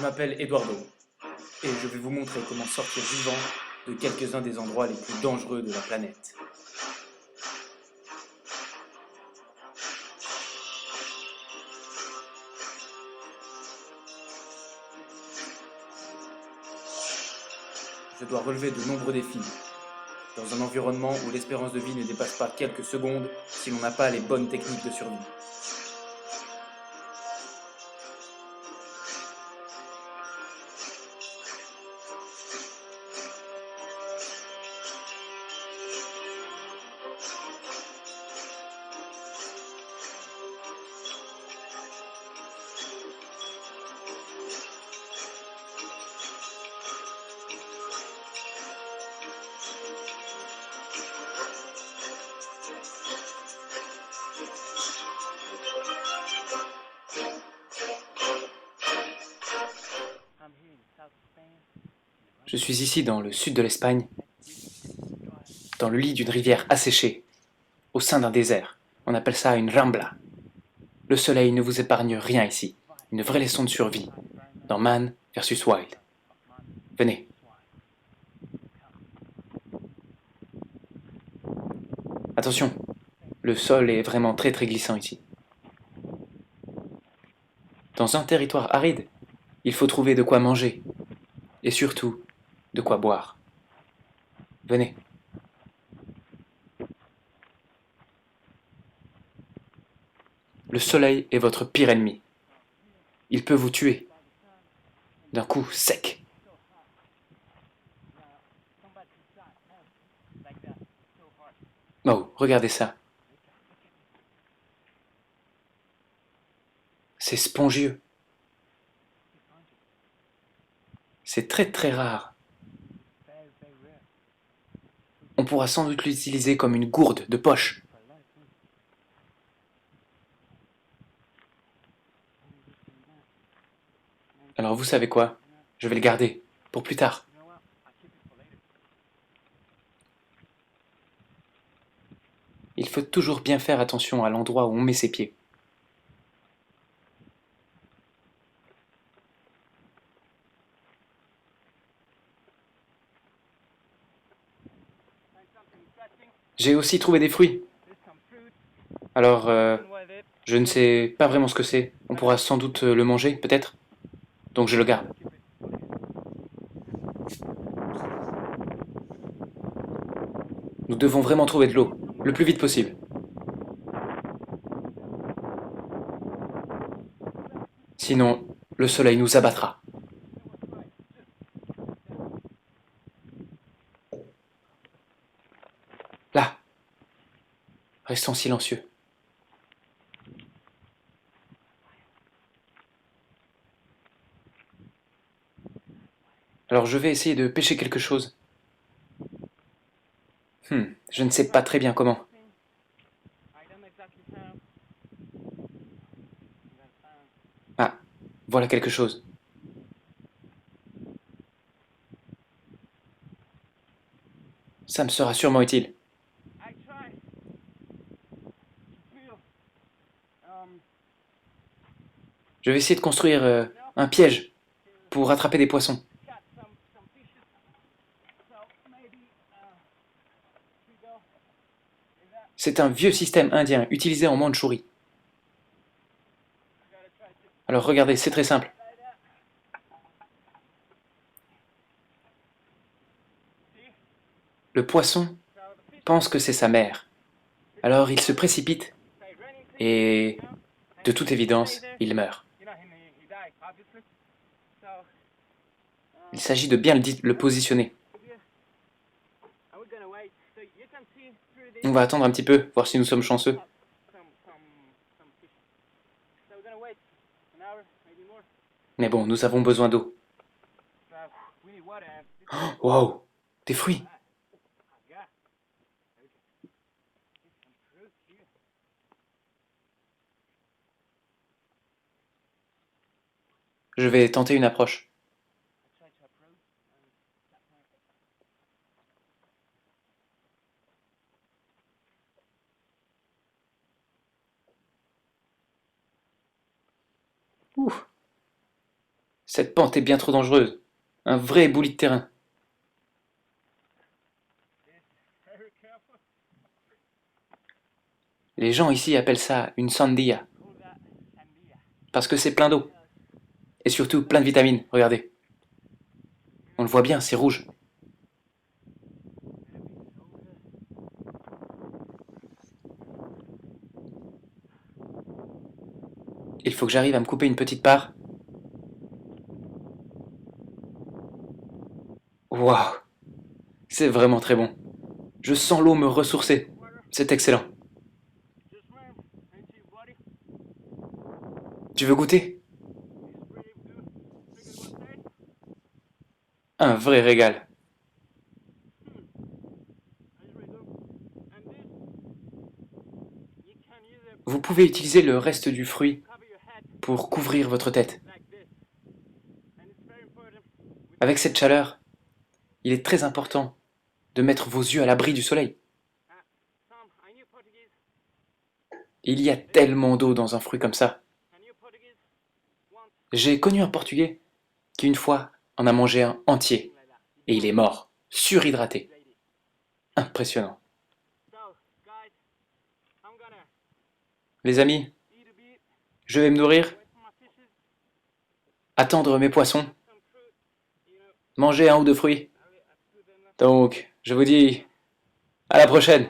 m'appelle Eduardo et je vais vous montrer comment sortir vivant de quelques-uns des endroits les plus dangereux de la planète. Je dois relever de nombreux défis, dans un environnement où l'espérance de vie ne dépasse pas quelques secondes si l'on n'a pas les bonnes techniques de survie. Je suis ici dans le sud de l'Espagne, dans le lit d'une rivière asséchée, au sein d'un désert. On appelle ça une rambla. Le soleil ne vous épargne rien ici. Une vraie leçon de survie, dans Man versus Wild. Venez. Attention, le sol est vraiment très glissant ici. Dans un territoire aride, il faut trouver de quoi manger, et surtout, de quoi boire. Venez. Le soleil est votre pire ennemi. Il peut vous tuer, d'un coup sec. Oh, regardez ça. C'est spongieux. C'est très rare. On pourra sans doute l'utiliser comme une gourde de poche. Alors vous savez quoi? Je vais le garder, pour plus tard. Il faut toujours bien faire attention à l'endroit où on met ses pieds. J'ai aussi trouvé des fruits. Alors, je ne sais pas vraiment ce que c'est. On pourra sans doute le manger, peut-être. Donc je le garde. Nous devons vraiment trouver de l'eau, le plus vite possible. Sinon, le soleil nous abattra. Là, restons silencieux. Alors je vais essayer de pêcher quelque chose. Je ne sais pas très bien comment. Ah, voilà quelque chose. Ça me sera sûrement utile. Je vais essayer de construire un piège pour attraper des poissons. C'est un vieux système indien utilisé en Mandchourie. Alors regardez, c'est très simple. Le poisson pense que c'est sa mère. Alors il se précipite et, de toute évidence, il meurt. Il s'agit de bien le positionner. On va attendre un petit peu, voir si nous sommes chanceux. Mais bon, nous avons besoin d'eau. Oh, wow, des fruits. Je vais tenter une approche. Ouh, Cette pente est bien trop dangereuse. Un vrai éboulis de terrain. Les gens ici appellent ça une sandía. Parce que c'est plein d'eau. Et surtout plein de vitamines, regardez. On le voit bien, c'est rouge. Il faut que j'arrive à me couper une petite part. Waouh! C'est vraiment très bon. Je sens l'eau me ressourcer. C'est excellent. Tu veux goûter? Un vrai régal. Vous pouvez utiliser le reste du fruit pour couvrir votre tête. Avec cette chaleur, il est très important de mettre vos yeux à l'abri du soleil. Il y a tellement d'eau dans un fruit comme ça. J'ai connu un Portugais qui une fois en a mangé un entier et il est mort, surhydraté. Impressionnant. Les amis, je vais me nourrir, attendre mes poissons, manger un ou deux fruits. Donc, je vous dis à la prochaine.